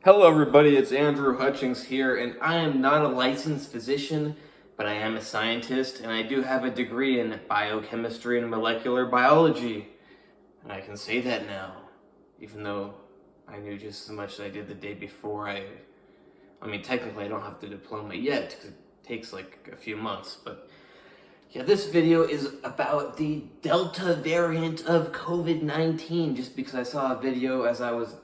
Hello everybody, it's Andrew Hutchings here, and I am not a licensed physician, but I am a scientist, and I do have a degree in biochemistry and molecular biology. And I can say that now, even though I knew just as much as I did the day before. I mean, technically I don't have the diploma yet, because it takes like a few months, but yeah, this video is about the Delta variant of COVID-19, just because I saw a video as I was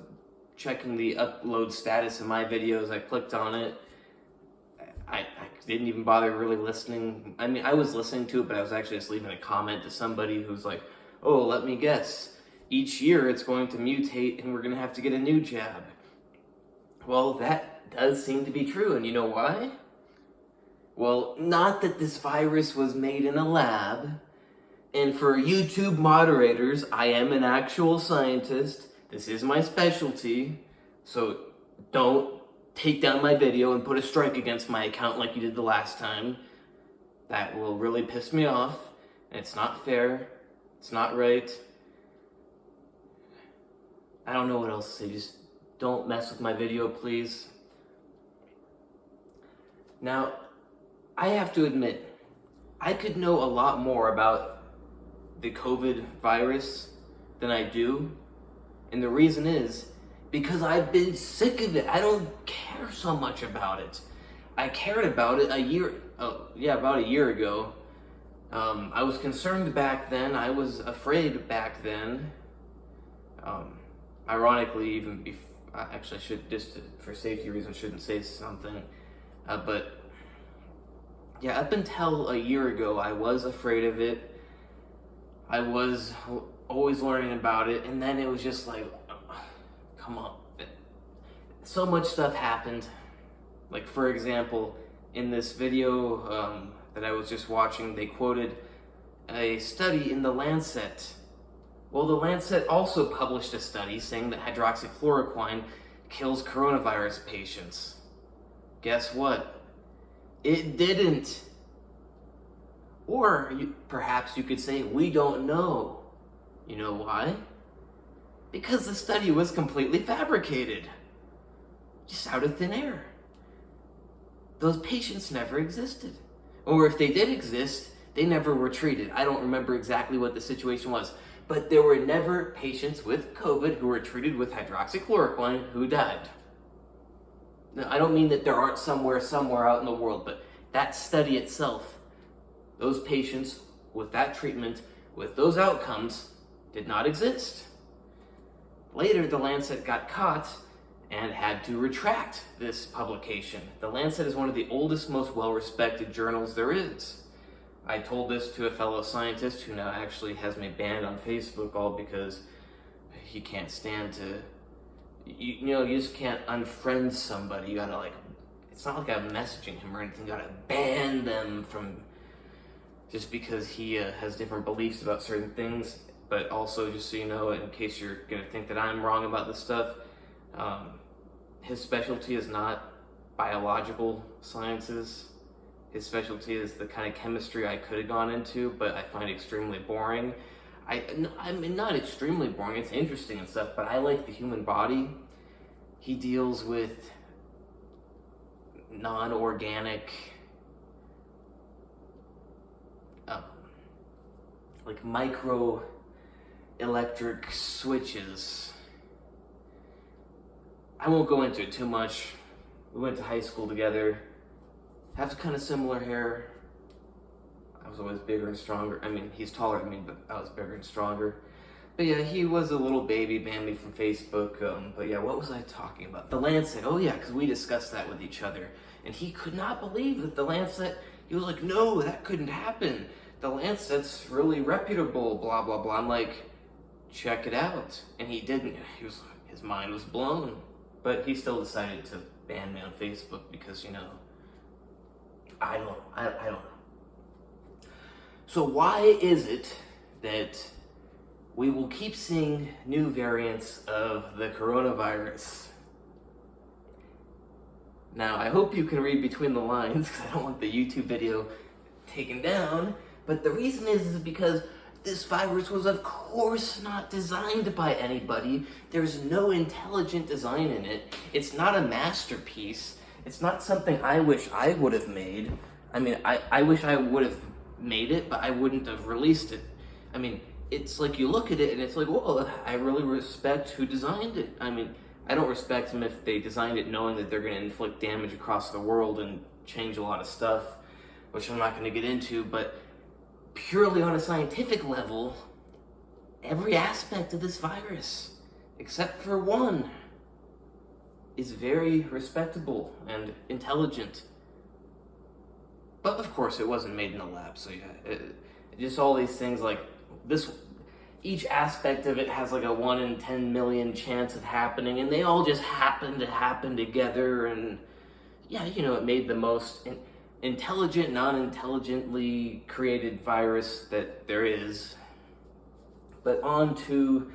checking the upload status of my videos. I clicked on it. I didn't even bother really listening. I mean, I was listening to it, but I was actually just leaving a comment to somebody who's like, oh, let me guess. Each year it's going to mutate and we're going to have to get a new jab. Well, that does seem to be true, and you know why? Well, not that this virus was made in a lab. And for YouTube moderators, I am an actual scientist. This is my specialty, so don't take down my video and put a strike against my account like you did the last time. That will really piss me off, and it's not fair, it's not right. I don't know what else to say, just don't mess with my video, please. Now, I have to admit, I could know a lot more about the COVID virus than I do. And the reason is because I've been sick of it. I don't care so much about it. I cared about it about a year ago. I was concerned back then. I was afraid back then. Ironically, even before, actually, I should just for safety reasons shouldn't say something. But yeah, up until a year ago, I was afraid of it. I was always learning about it, and then it was just like, come on. So much stuff happened. Like, for example, in this video that I was just watching, they quoted a study in The Lancet. Well, The Lancet also published a study saying that hydroxychloroquine kills coronavirus patients. Guess what? It didn't. Or perhaps you could say, we don't know. You know why? Because the study was completely fabricated. Just out of thin air. Those patients never existed. Or if they did exist, they never were treated. I don't remember exactly what the situation was. But there were never patients with COVID who were treated with hydroxychloroquine who died. Now, I don't mean that there aren't somewhere out in the world, but that study itself, those patients with that treatment, with those outcomes, did not exist. Later, The Lancet got caught and had to retract this publication. The Lancet is one of the oldest, most well-respected journals there is. I told this to a fellow scientist who now actually has me banned on Facebook, all because he can't stand to, you just can't unfriend somebody. You gotta it's not like I'm messaging him or anything, you gotta ban them from, just because he has different beliefs about certain things. But also, just so you know, in case you're gonna think that I'm wrong about this stuff, his specialty is not biological sciences. His specialty is the kind of chemistry I could have gone into, but I find extremely boring. I mean, not extremely boring, it's interesting and stuff, but I like the human body. He deals with non-organic, like micro-electric switches. I won't go into it too much. We went to high school together. Have kind of similar hair. I was always bigger and stronger. I mean, he's taller than me, but I was bigger and stronger. But yeah, he was a little baby, banned me from Facebook. But yeah, what was I talking about? The Lancet. Oh yeah, because we discussed that with each other. And he could not believe that The Lancet, he was like, no, that couldn't happen. The Lancet's really reputable, blah, blah, blah. I'm like, check it out. And he didn't. His mind was blown. But he still decided to ban me on Facebook because, I don't know. So why is it that we will keep seeing new variants of the coronavirus? Now, I hope you can read between the lines, because I don't want the YouTube video taken down, but the reason is because This virus was of course not designed by anybody. There's no intelligent design in it. It's not a masterpiece. It's not something I wish I would have made. I mean, I wish I would have made it, but I wouldn't have released it. I mean, it's like you look at it and it's like, well, I really respect who designed it. I mean, I don't respect them if they designed it knowing that they're going to inflict damage across the world and change a lot of stuff, which I'm not going to get into, but purely on a scientific level, every aspect of this virus, except for one, is very respectable and intelligent. But of course, it wasn't made in a lab, so yeah, just all these things like this. Each aspect of it has like a 1 in 10 million chance of happening, and they all just happen to happen together. And yeah, you know, it made the most intelligent, non-intelligently created virus that there is. But on to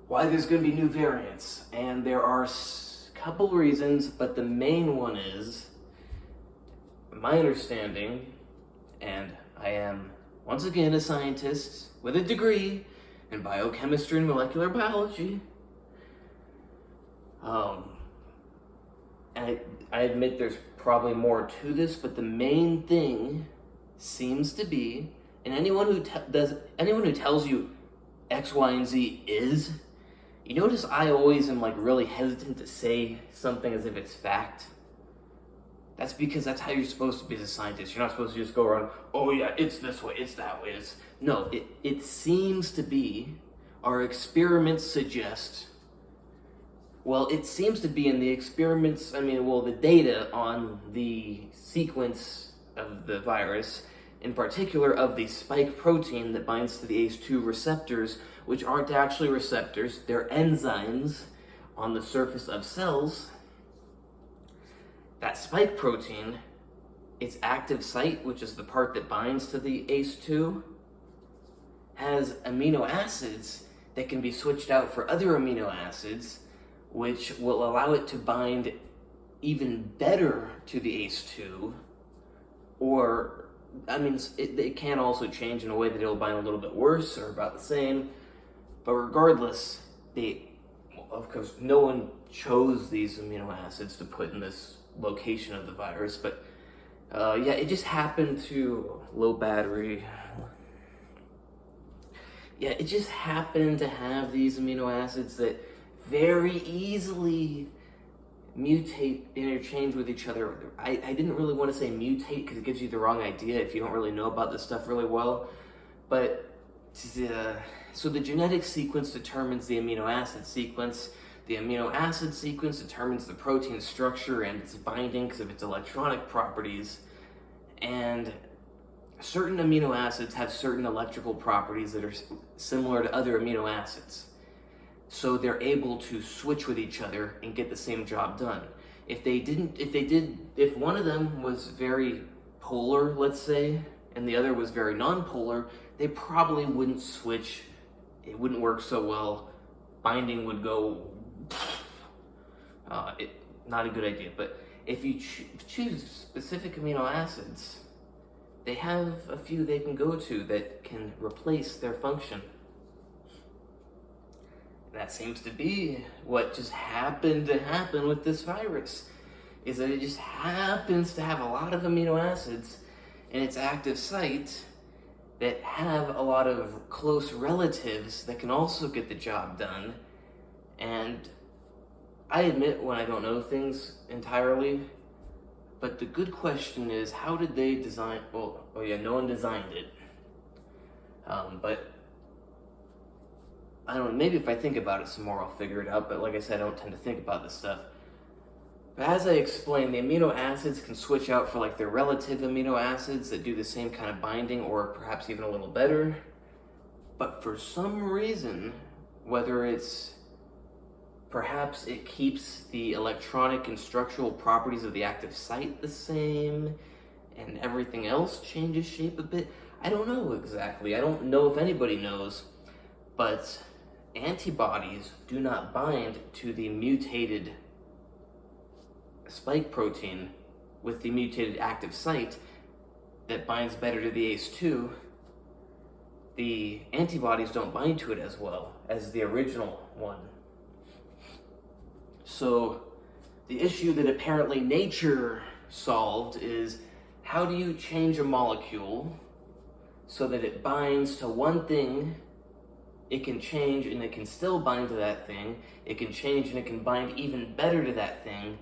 why there's going to be new variants. And there are a couple reasons, but the main one is, my understanding, and I am once again a scientist with a degree in biochemistry and molecular biology. And I admit there's probably more to this, but the main thing seems to be, and anyone who tells you X, Y, and Z is, you notice I always am like really hesitant to say something as if it's fact. That's because that's how you're supposed to be as a scientist. You're not supposed to just go around, oh yeah, it's this way, it's that way. No, it seems to be, our experiments suggest, well, it seems to be in the experiments, the data on the sequence of the virus, in particular of the spike protein that binds to the ACE2 receptors, which aren't actually receptors, they're enzymes on the surface of cells. That spike protein, its active site, which is the part that binds to the ACE2, has amino acids that can be switched out for other amino acids, which will allow it to bind even better to the ACE2, or, it can also change in a way that it'll bind a little bit worse or about the same, but regardless, of course, no one chose these amino acids to put in this location of the virus, but it just happened to, low battery, it just happened to have these amino acids that very easily mutate, interchange with each other. I didn't really want to say mutate because it gives you the wrong idea if you don't really know about this stuff really well, but so the genetic sequence determines the amino acid sequence. The amino acid sequence determines the protein structure and its binding because of its electronic properties. And certain amino acids have certain electrical properties that are similar to other amino acids. So they're able to switch with each other and get the same job done. If one of them was very polar, let's say, and the other was very non-polar, they probably wouldn't switch. It wouldn't work so well. Binding would go, not a good idea. But if you choose specific amino acids, they have a few they can go to that can replace their function. And that seems to be what just happened to happen with this virus, is that it just happens to have a lot of amino acids in its active site that have a lot of close relatives that can also get the job done. And I admit when I don't know things entirely, but the good question is, how did they design, no one designed it. But I don't know, maybe if I think about it some more, I'll figure it out. But like I said, I don't tend to think about this stuff. But as I explained, the amino acids can switch out for like their relative amino acids that do the same kind of binding or perhaps even a little better. But for some reason, whether it's perhaps it keeps the electronic and structural properties of the active site the same and everything else changes shape a bit, I don't know exactly. I don't know if anybody knows, but antibodies do not bind to the mutated spike protein with the mutated active site that binds better to the ACE2. the antibodies don't bind to it as well as the original one. So the issue that apparently nature solved is, how do you change a molecule so that it binds to one thing, it can change and it can still bind to that thing, it can change and it can bind even better to that thing,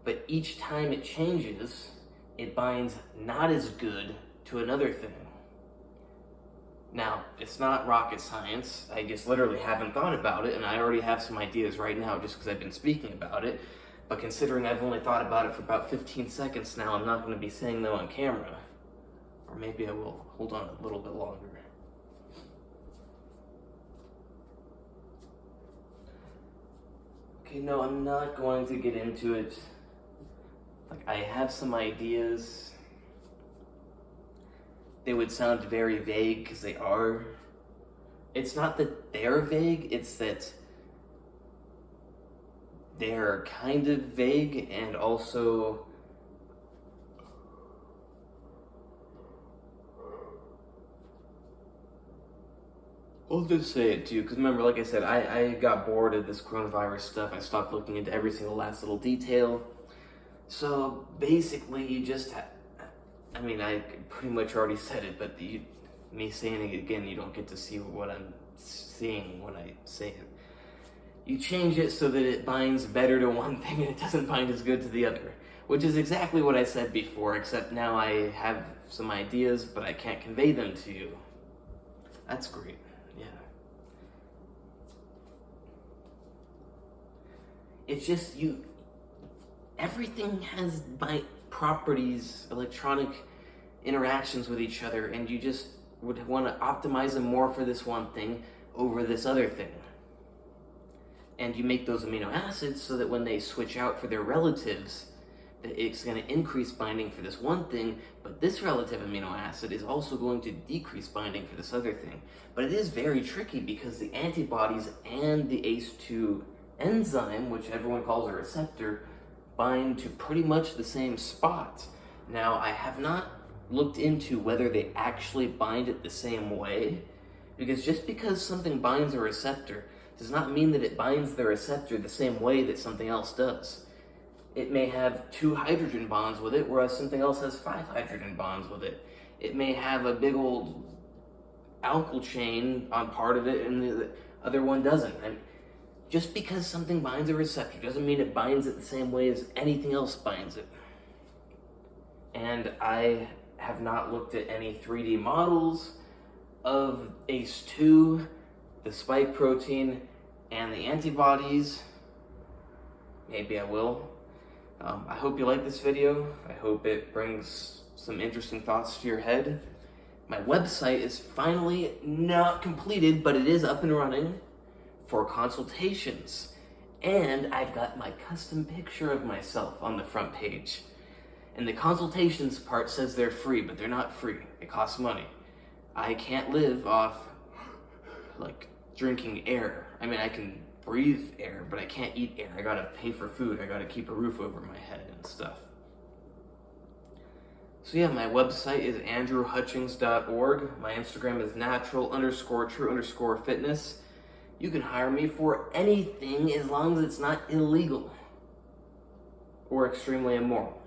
but each time it changes, it binds not as good to another thing. Now, it's not rocket science. I just literally haven't thought about it, and I already have some ideas right now just because I've been speaking about it. But considering I've only thought about it for about 15 seconds now, I'm not going to be saying them on camera. Or maybe I will. Hold on a little bit longer. Okay, no, I'm not going to get into it. Like, I have some ideas. They would sound very vague, because they are. It's not that they're vague, it's that they're kind of vague, and also I'll just say it too, because remember, like I said, I got bored of this coronavirus stuff. I stopped looking into every single last little detail. So basically, you just I mean, I pretty much already said it, but me saying it again, you don't get to see what I'm seeing when I say it. You change it so that it binds better to one thing and it doesn't bind as good to the other, which is exactly what I said before, except now I have some ideas, but I can't convey them to you. That's great, yeah. It's just everything has properties, electronic interactions with each other, and you just would want to optimize them more for this one thing over this other thing. And you make those amino acids so that when they switch out for their relatives, that it's going to increase binding for this one thing, but this relative amino acid is also going to decrease binding for this other thing. But it is very tricky because the antibodies and the ACE2 enzyme, which everyone calls a receptor, bind to pretty much the same spot. Now, I have not looked into whether they actually bind it the same way, because just because something binds a receptor does not mean that it binds the receptor the same way that something else does. It may have 2 hydrogen bonds with it, whereas something else has 5 hydrogen bonds with it. It may have a big old alkyl chain on part of it and the other one doesn't. And just because something binds a receptor doesn't mean it binds it the same way as anything else binds it. And I have not looked at any 3D models of ACE2, the spike protein, and the antibodies. Maybe I will. I hope you like this video. I hope it brings some interesting thoughts to your head. My website is finally not completed, but it is up and running for consultations. And I've got my custom picture of myself on the front page. And the consultations part says they're free, but they're not free. It costs money. I can't live off, like, drinking air. I mean, I can breathe air, but I can't eat air. I gotta pay for food. I gotta keep a roof over my head and stuff. So yeah, my website is andrewhutchings.org. My Instagram is natural_true_fitness. You can hire me for anything as long as it's not illegal or extremely immoral.